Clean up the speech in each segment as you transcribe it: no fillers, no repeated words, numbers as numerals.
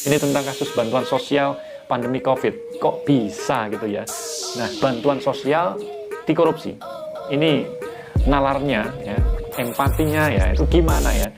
Ini tentang kasus bantuan sosial pandemi COVID. Kok bisa gitu ya? Nah, bantuan sosial dikorupsi. Ini nalarnya, ya, empatinya ya, itu gimana ya?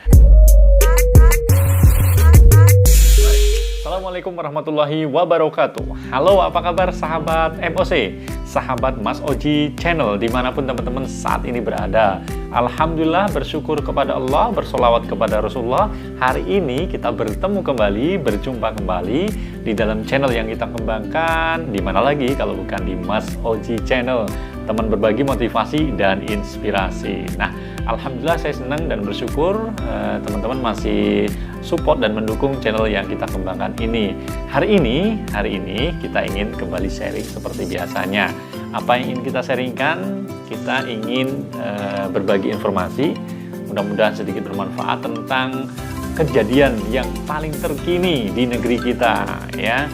Assalamualaikum warahmatullahi wabarakatuh. Halo, apa kabar sahabat MOC? Sahabat Mas Oji Channel dimanapun teman-teman saat ini berada. Alhamdulillah, bersyukur kepada Allah, bersolawat kepada Rasulullah. Hari ini kita bertemu kembali, berjumpa kembali di dalam channel yang kita kembangkan. Dimana lagi kalau bukan di Mas Oji Channel, teman berbagi motivasi dan inspirasi. Nah, alhamdulillah saya senang dan bersyukur teman-teman masih support dan mendukung channel yang kita kembangkan ini. Hari ini kita ingin kembali sharing seperti biasanya. Apa yang ingin kita sharingkan? Kita ingin berbagi informasi, mudah-mudahan sedikit bermanfaat tentang kejadian yang paling terkini di negeri kita, ya.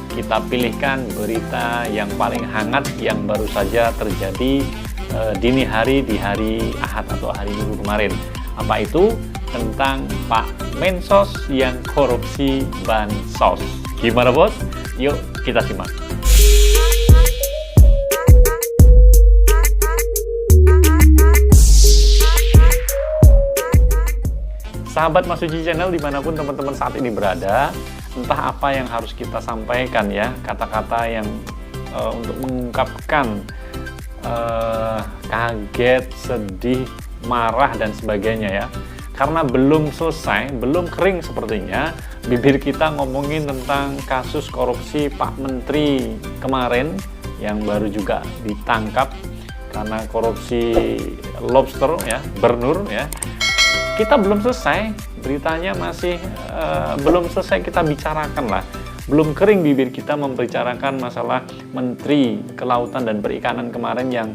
Kita pilihkan berita yang paling hangat yang baru saja terjadi dini hari di hari Ahad atau hari Minggu kemarin. Apa itu? Tentang Pak Mensos yang korupsi bansos. Gimana bos? Yuk kita simak. Sahabat Mas Oji Channel dimanapun teman-teman saat ini berada, entah apa yang harus kita sampaikan ya, kata-kata yang untuk mengungkapkan kaget, sedih, marah dan sebagainya ya. Karena belum selesai, belum kering sepertinya, bibir kita ngomongin tentang kasus korupsi Pak Menteri kemarin yang baru juga ditangkap karena korupsi lobster ya, Bernur ya. Kita belum selesai, beritanya masih belum selesai kita bicarakan lah. Belum kering bibir kita membicarakan masalah Menteri Kelautan dan Perikanan kemarin yang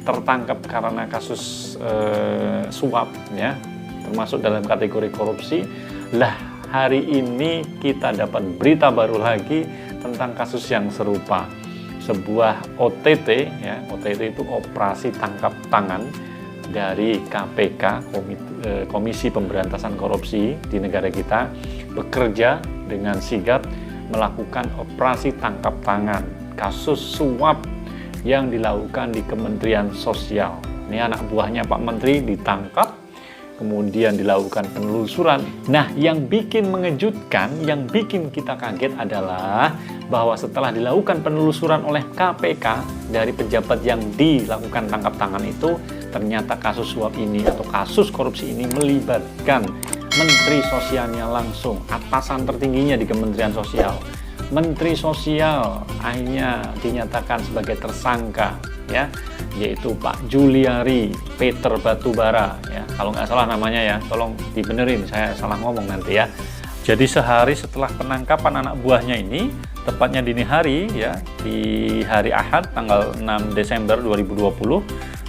tertangkap karena kasus suap ya, termasuk dalam kategori korupsi. Lah, hari ini kita dapat berita baru lagi tentang kasus yang serupa. Sebuah OTT ya, OTT itu operasi tangkap tangan dari KPK, Komisi Pemberantasan Korupsi di negara kita, bekerja dengan sigap melakukan operasi tangkap tangan kasus suap yang dilakukan di Kementerian Sosial. Ini anak buahnya Pak Menteri ditangkap, kemudian dilakukan penelusuran. Nah, yang bikin mengejutkan, yang bikin kita kaget adalah bahwa setelah dilakukan penelusuran oleh KPK dari pejabat yang dilakukan tangkap tangan itu, ternyata kasus suap ini atau kasus korupsi ini melibatkan Menteri Sosialnya langsung, atasan tertingginya di Kementerian Sosial. Menteri Sosial akhirnya dinyatakan sebagai tersangka ya, yaitu Pak Juliari Peter Batubara ya, kalau nggak salah namanya ya, tolong dibenerin saya salah ngomong nanti ya. Jadi sehari setelah penangkapan anak buahnya ini, tepatnya dini hari ya, di hari Ahad tanggal 6 Desember 2020,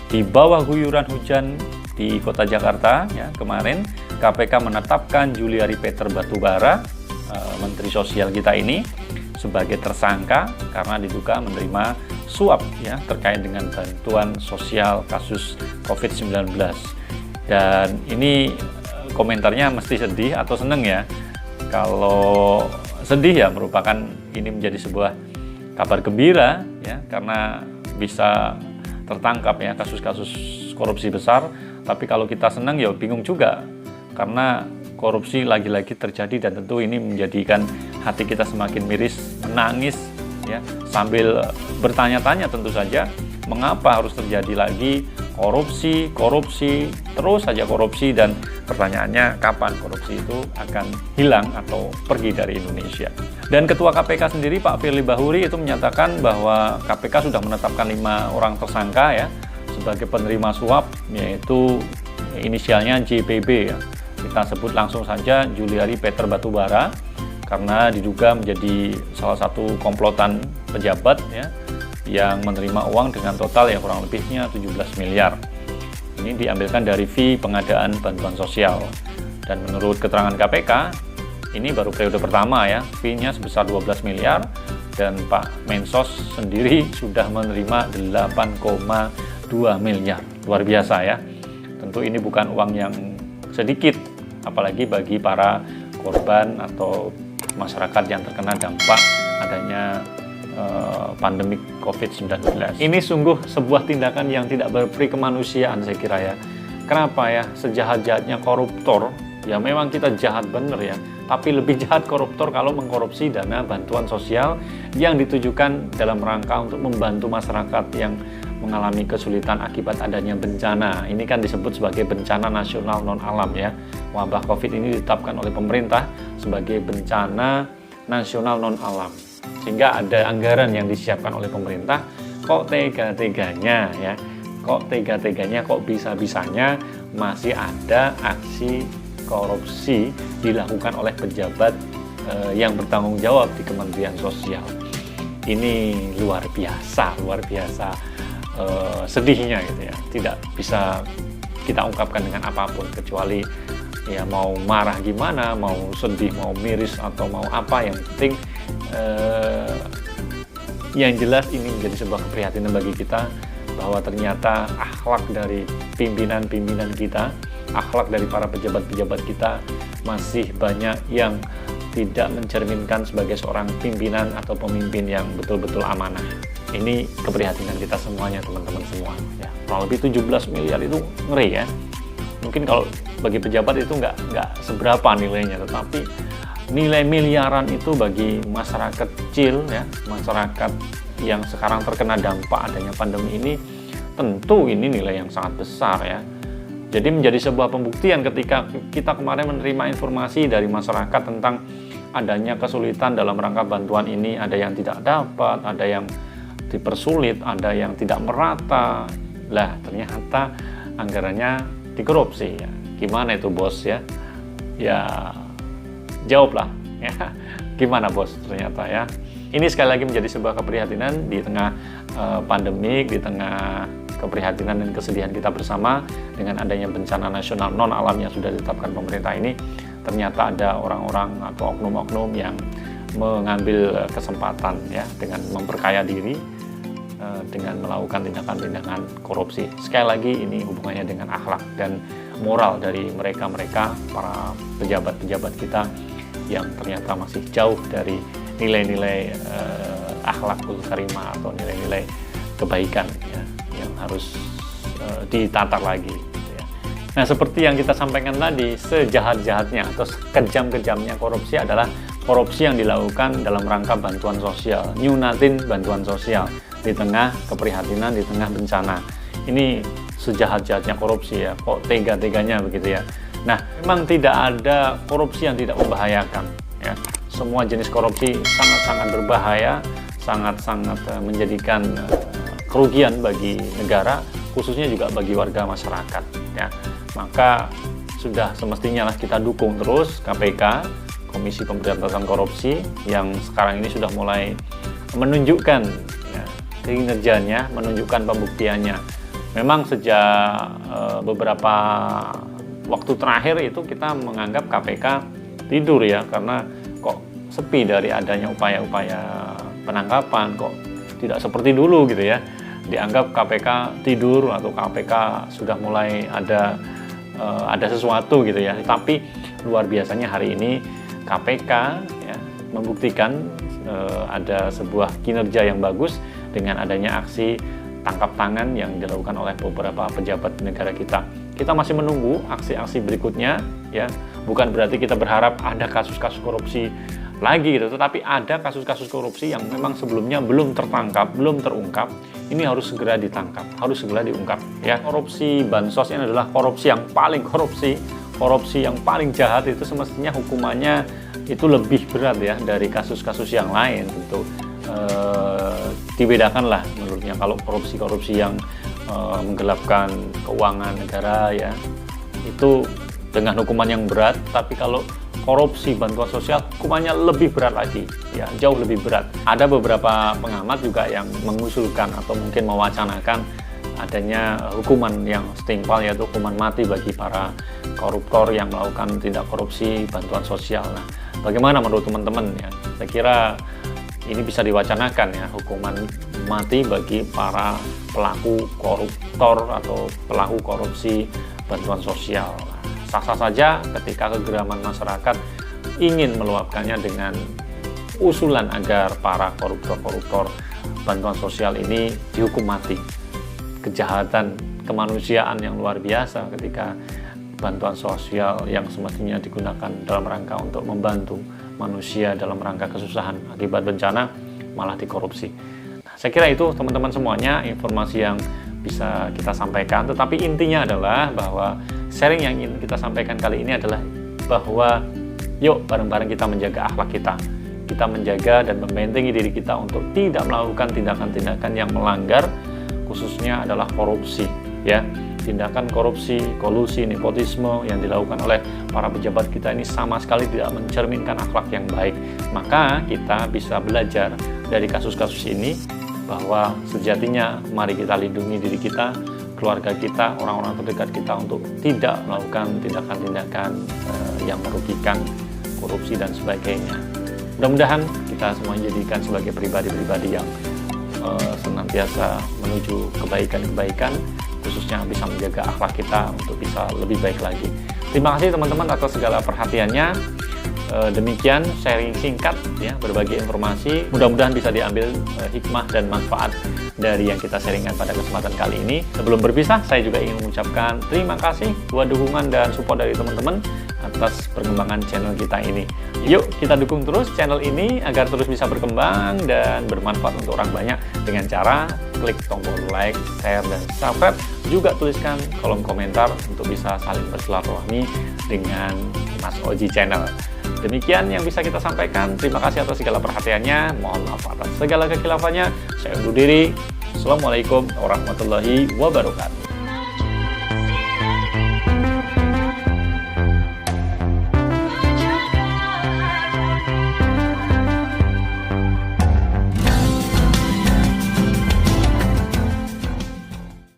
di bawah guyuran hujan di kota Jakarta ya, kemarin KPK menetapkan Juliari Peter Batubara, Menteri Sosial kita ini, sebagai tersangka karena diduga menerima suap ya terkait dengan bantuan sosial kasus COVID-19. Dan ini komentarnya mesti sedih atau seneng ya. Kalau sedih ya merupakan ini menjadi sebuah kabar gembira ya, karena bisa tertangkap ya kasus-kasus korupsi besar. Tapi kalau kita senang ya bingung juga, karena korupsi lagi-lagi terjadi dan tentu ini menjadikan hati kita semakin miris, menangis ya, sambil bertanya-tanya tentu saja mengapa harus terjadi lagi korupsi, terus saja korupsi, dan pertanyaannya kapan korupsi itu akan hilang atau pergi dari Indonesia. Dan Ketua KPK sendiri Pak Firly Bahuri itu menyatakan bahwa KPK sudah menetapkan 5 orang tersangka ya sebagai penerima suap, yaitu inisialnya JPB ya. Kita sebut langsung saja Juliari Peter Batubara karena diduga menjadi salah satu komplotan pejabat ya yang menerima uang dengan total yang kurang lebihnya 17 miliar. Ini diambilkan dari fee pengadaan bantuan sosial. Dan menurut keterangan KPK, ini baru periode pertama ya, fee-nya sebesar 12 miliar dan Pak Mensos sendiri sudah menerima 8,2 miliar. Luar biasa ya. Tentu ini bukan uang yang sedikit, apalagi bagi para korban atau masyarakat yang terkena dampak adanya pandemi COVID-19. Ini sungguh sebuah tindakan yang tidak berperi kemanusiaan saya kira ya. Kenapa ya? Sejahat-jahatnya koruptor, ya memang kita jahat bener ya, tapi lebih jahat koruptor kalau mengkorupsi dana bantuan sosial yang ditujukan dalam rangka untuk membantu masyarakat yang mengalami kesulitan akibat adanya bencana. Ini kan disebut sebagai bencana nasional non-alam ya. Wabah COVID ini ditetapkan oleh pemerintah sebagai bencana nasional non-alam. Sehingga ada anggaran yang disiapkan oleh pemerintah. Kok tega-teganya ya, kok tega-teganya, kok bisa-bisanya masih ada aksi korupsi dilakukan oleh pejabat yang bertanggung jawab di Kementerian Sosial. Ini luar biasa sedihnya gitu ya. Tidak bisa kita ungkapkan dengan apapun kecuali ya mau marah gimana, mau sedih, mau miris atau mau apa, yang penting yang jelas ini menjadi sebuah keprihatinan bagi kita bahwa ternyata akhlak dari pimpinan-pimpinan kita, akhlak dari para pejabat-pejabat kita masih banyak yang tidak mencerminkan sebagai seorang pimpinan atau pemimpin yang betul-betul amanah. Ini keprihatinan kita semuanya teman-teman semua ya. Kurang lebih 17 miliar itu ngeri ya. Mungkin kalau bagi pejabat itu nggak seberapa nilainya, tetapi nilai miliaran itu bagi masyarakat kecil ya, masyarakat yang sekarang terkena dampak adanya pandemi ini, tentu ini nilai yang sangat besar ya. Jadi menjadi sebuah pembuktian ketika kita kemarin menerima informasi dari masyarakat tentang adanya kesulitan dalam rangka bantuan ini, ada yang tidak dapat, ada yang dipersulit, ada yang tidak merata. Lah ternyata anggarannya dikorupsi ya. Gimana itu bos ya? Ya jawablah ya. Gimana bos ternyata ya. Ini sekali lagi menjadi sebuah keprihatinan di tengah pandemik, di tengah keprihatinan dan kesedihan kita bersama dengan adanya bencana nasional non alam yang sudah ditetapkan pemerintah ini. Ternyata ada orang-orang atau oknum-oknum yang mengambil kesempatan ya dengan memperkaya diri, dengan melakukan tindakan-tindakan korupsi. Sekali lagi ini hubungannya dengan akhlak dan moral dari mereka-mereka para pejabat-pejabat kita yang ternyata masih jauh dari nilai-nilai akhlakul karimah atau nilai-nilai kebaikan ya, yang harus ditatar lagi gitu ya. Nah seperti yang kita sampaikan tadi, sejahat-jahatnya atau kejam-kejamnya korupsi adalah korupsi yang dilakukan dalam rangka bantuan sosial, nyunatin bantuan sosial di tengah keprihatinan, di tengah bencana. Ini sejahat-jahatnya korupsi ya, kok tega-teganya begitu ya. Nah, memang tidak ada korupsi yang tidak membahayakan ya. Semua jenis korupsi sangat-sangat berbahaya, sangat-sangat menjadikan kerugian bagi negara, khususnya juga bagi warga masyarakat ya. Maka sudah semestinya lah kita dukung terus KPK, Komisi Pemberantasan Korupsi, yang sekarang ini sudah mulai menunjukkan ya, kinerjanya, menunjukkan pembuktiannya. Memang sejak beberapa waktu terakhir itu kita menganggap KPK tidur ya, karena kok sepi dari adanya upaya-upaya penangkapan, kok tidak seperti dulu gitu ya. Dianggap KPK tidur atau KPK sudah mulai ada sesuatu gitu ya. Tapi luar biasanya hari ini KPK ya, membuktikan ada sebuah kinerja yang bagus dengan adanya aksi tangkap tangan yang dilakukan oleh beberapa pejabat negara kita. Kita masih menunggu aksi-aksi berikutnya ya. Bukan berarti kita berharap ada kasus-kasus korupsi lagi gitu, tetapi ada kasus-kasus korupsi yang memang sebelumnya belum tertangkap, belum terungkap. Ini harus segera ditangkap, harus segera diungkap ya. Korupsi bansos ini adalah korupsi yang paling korupsi yang paling jahat, itu semestinya hukumannya itu lebih berat ya dari kasus-kasus yang lain tentu. Dibedakanlah menurutnya kalau korupsi yang menggelapkan keuangan negara ya, itu dengan hukuman yang berat. Tapi kalau korupsi bantuan sosial hukumannya lebih berat lagi ya, jauh lebih berat. Ada beberapa pengamat juga yang mengusulkan atau mungkin mewacanakan adanya hukuman yang setimpal, yaitu hukuman mati bagi para koruptor yang melakukan tindak korupsi bantuan sosial. Nah, bagaimana menurut teman-teman ya? Saya kira ini bisa diwacanakan ya, hukuman mati bagi para pelaku koruptor atau pelaku korupsi bantuan sosial. Sah-sah saja ketika kegeraman masyarakat ingin meluapkannya dengan usulan agar para koruptor-koruptor bantuan sosial ini dihukum mati. Kejahatan kemanusiaan yang luar biasa ketika bantuan sosial yang semestinya digunakan dalam rangka untuk membantu manusia dalam rangka kesusahan akibat bencana malah dikorupsi. Nah, saya kira itu teman-teman semuanya informasi yang bisa kita sampaikan, tetapi intinya adalah bahwa sharing yang ingin kita sampaikan kali ini adalah bahwa yuk bareng-bareng kita menjaga akhlak kita menjaga dan membentengi diri kita untuk tidak melakukan tindakan-tindakan yang melanggar, khususnya adalah korupsi ya. Tindakan korupsi, kolusi, nepotisme yang dilakukan oleh para pejabat kita ini sama sekali tidak mencerminkan akhlak yang baik. Maka kita bisa belajar dari kasus-kasus ini bahwa sejatinya mari kita lindungi diri kita, keluarga kita, orang-orang terdekat kita untuk tidak melakukan tindakan-tindakan yang merugikan, korupsi dan sebagainya. Mudah-mudahan kita semua jadikan sebagai pribadi-pribadi yang senantiasa menuju kebaikan-kebaikan, khususnya bisa menjaga akhlak kita untuk bisa lebih baik lagi. Terima kasih teman-teman atas segala perhatiannya. Demikian sharing singkat ya, berbagi informasi, mudah-mudahan bisa diambil hikmah dan manfaat dari yang kita sharingkan pada kesempatan kali ini. Sebelum berpisah, saya juga ingin mengucapkan terima kasih buat dukungan dan support dari teman-teman atas perkembangan channel kita ini. Yuk kita dukung terus channel ini agar terus bisa berkembang dan bermanfaat untuk orang banyak dengan cara klik tombol like, share, dan subscribe. Juga tuliskan kolom komentar untuk bisa saling bersilaturahmi dengan Mas Oji Channel. Demikian yang bisa kita sampaikan. Terima kasih atas segala perhatiannya. Mohon maaf atas segala kekhilafan. Saya undur diri. Assalamualaikum warahmatullahi wabarakatuh.